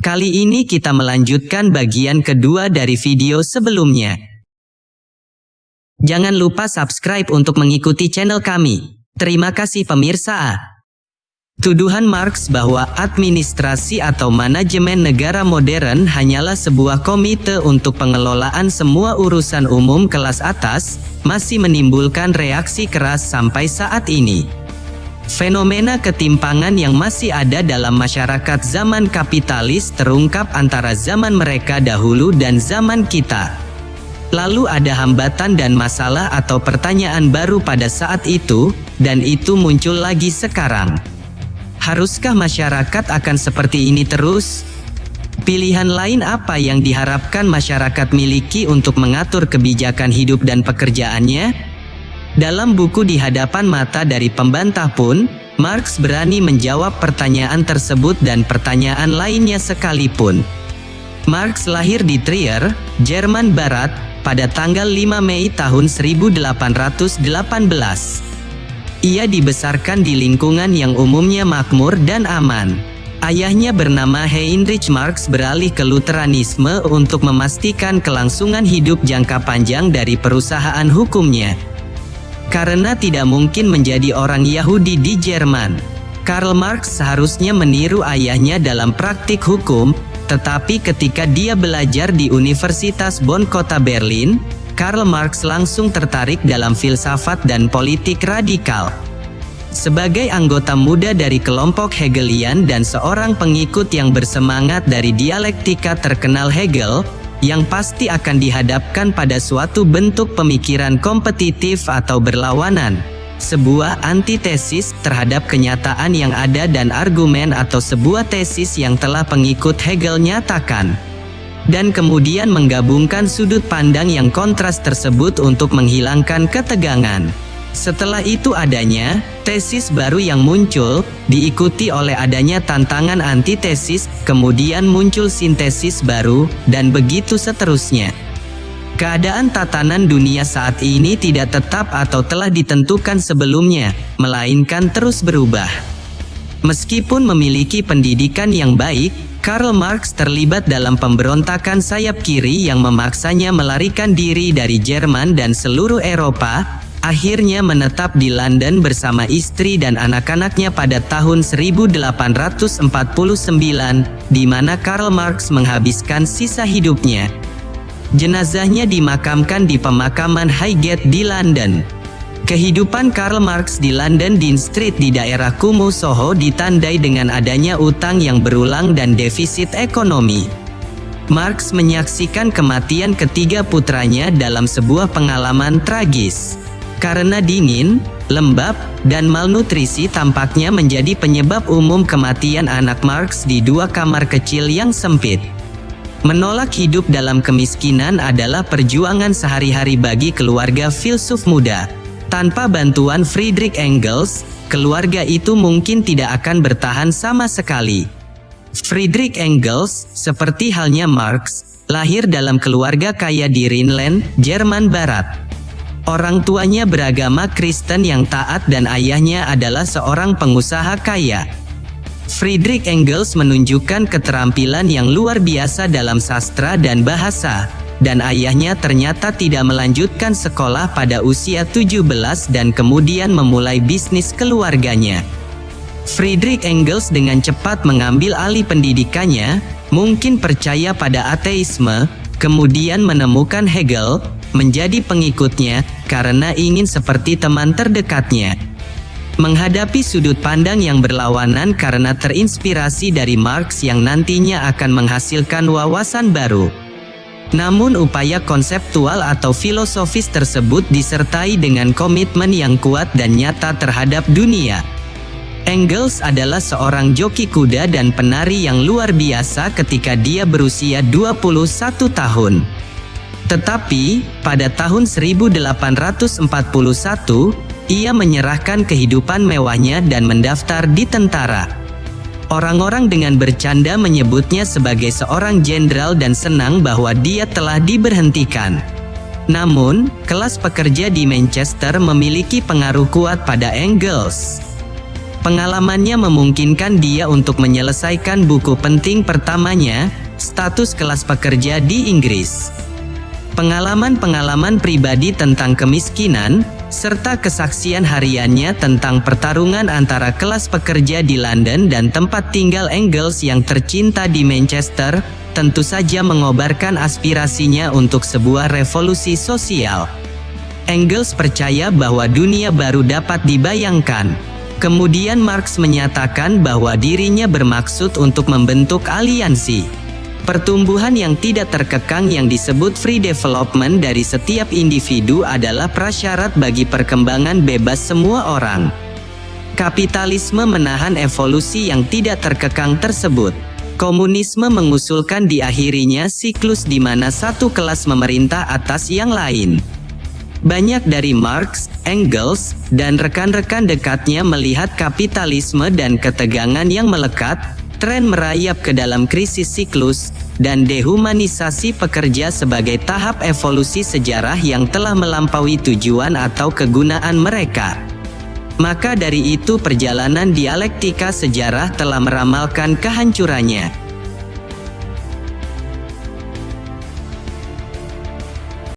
Kali ini kita melanjutkan bagian kedua dari video sebelumnya. Jangan lupa subscribe untuk mengikuti channel kami. Terima kasih pemirsa. Tuduhan Marx bahwa administrasi atau manajemen negara modern hanyalah sebuah komite untuk pengelolaan semua urusan umum kelas atas, masih menimbulkan reaksi keras sampai saat ini. Fenomena ketimpangan yang masih ada dalam masyarakat zaman kapitalis terungkap antara zaman mereka dahulu dan zaman kita. Lalu ada hambatan dan masalah atau pertanyaan baru pada saat itu, dan itu muncul lagi sekarang. Haruskah masyarakat akan seperti ini terus? Pilihan lain apa yang diharapkan masyarakat miliki untuk mengatur kebijakan hidup dan pekerjaannya? Dalam buku Di Hadapan Mata dari Pembantah pun, Marx berani menjawab pertanyaan tersebut dan pertanyaan lainnya sekalipun. Marx lahir di Trier, Jerman Barat, pada tanggal 5 Mei tahun 1818. Ia dibesarkan di lingkungan yang umumnya makmur dan aman. Ayahnya bernama Heinrich Marx beralih ke Lutheranisme untuk memastikan kelangsungan hidup jangka panjang dari perusahaan hukumnya. Karena tidak mungkin menjadi orang Yahudi di Jerman, Karl Marx seharusnya meniru ayahnya dalam praktik hukum, tetapi ketika dia belajar di Universitas Bonn kota Berlin, Karl Marx langsung tertarik dalam filsafat dan politik radikal. Sebagai anggota muda dari kelompok Hegelian dan seorang pengikut yang bersemangat dari dialektika terkenal Hegel, yang pasti akan dihadapkan pada suatu bentuk pemikiran kompetitif atau berlawanan, sebuah antitesis terhadap kenyataan yang ada dan argumen atau sebuah tesis yang telah pengikut Hegel nyatakan. Dan kemudian menggabungkan sudut pandang yang kontras tersebut untuk menghilangkan ketegangan. Setelah itu adanya tesis baru yang muncul, diikuti oleh adanya tantangan antitesis, kemudian muncul sintesis baru, dan begitu seterusnya. Keadaan tatanan dunia saat ini tidak tetap atau telah ditentukan sebelumnya, melainkan terus berubah. Meskipun memiliki pendidikan yang baik, Karl Marx terlibat dalam pemberontakan sayap kiri yang memaksanya melarikan diri dari Jerman dan seluruh Eropa, akhirnya menetap di London bersama istri dan anak-anaknya pada tahun 1849, di mana Karl Marx menghabiskan sisa hidupnya. Jenazahnya dimakamkan di pemakaman Highgate di London. Kehidupan Karl Marx di London Dean Street di daerah kumuh Soho ditandai dengan adanya utang yang berulang dan defisit ekonomi. Marx menyaksikan kematian ketiga putranya dalam sebuah pengalaman tragis. Karena dingin, lembab, dan malnutrisi tampaknya menjadi penyebab umum kematian anak Marx di dua kamar kecil yang sempit. Menolak hidup dalam kemiskinan adalah perjuangan sehari-hari bagi keluarga filsuf muda. Tanpa bantuan Friedrich Engels, keluarga itu mungkin tidak akan bertahan sama sekali. Friedrich Engels, seperti halnya Marx, lahir dalam keluarga kaya di Rhineland, Jerman Barat. Orang tuanya beragama Kristen yang taat dan ayahnya adalah seorang pengusaha kaya. Friedrich Engels menunjukkan keterampilan yang luar biasa dalam sastra dan bahasa. Dan ayahnya ternyata tidak melanjutkan sekolah pada usia 17 dan kemudian memulai bisnis keluarganya. Friedrich Engels dengan cepat mengambil alih pendidikannya, mungkin percaya pada ateisme, kemudian menemukan Hegel, menjadi pengikutnya, karena ingin seperti teman terdekatnya. Menghadapi sudut pandang yang berlawanan karena terinspirasi dari Marx yang nantinya akan menghasilkan wawasan baru. Namun upaya konseptual atau filosofis tersebut disertai dengan komitmen yang kuat dan nyata terhadap dunia. Engels adalah seorang joki kuda dan penari yang luar biasa ketika dia berusia 21 tahun. Tetapi, pada tahun 1841, ia menyerahkan kehidupan mewahnya dan mendaftar di tentara. Orang-orang dengan bercanda menyebutnya sebagai seorang jenderal dan senang bahwa dia telah diberhentikan. Namun, kelas pekerja di Manchester memiliki pengaruh kuat pada Engels. Pengalamannya memungkinkan dia untuk menyelesaikan buku penting pertamanya, Status Kelas Pekerja di Inggris. Pengalaman-pengalaman pribadi tentang kemiskinan, serta kesaksian hariannya tentang pertarungan antara kelas pekerja di London dan tempat tinggal Engels yang tercinta di Manchester, tentu saja mengobarkan aspirasinya untuk sebuah revolusi sosial. Engels percaya bahwa dunia baru dapat dibayangkan. Kemudian Marx menyatakan bahwa dirinya bermaksud untuk membentuk aliansi. Pertumbuhan yang tidak terkekang yang disebut free development dari setiap individu adalah prasyarat bagi perkembangan bebas semua orang. Kapitalisme menahan evolusi yang tidak terkekang tersebut. Komunisme mengusulkan diakhirinya siklus di mana satu kelas memerintah atas yang lain. Banyak dari Marx, Engels, dan rekan-rekan dekatnya melihat kapitalisme dan ketegangan yang melekat, tren merayap ke dalam krisis siklus, dan dehumanisasi pekerja sebagai tahap evolusi sejarah yang telah melampaui tujuan atau kegunaan mereka. Maka dari itu perjalanan dialektika sejarah telah meramalkan kehancurannya.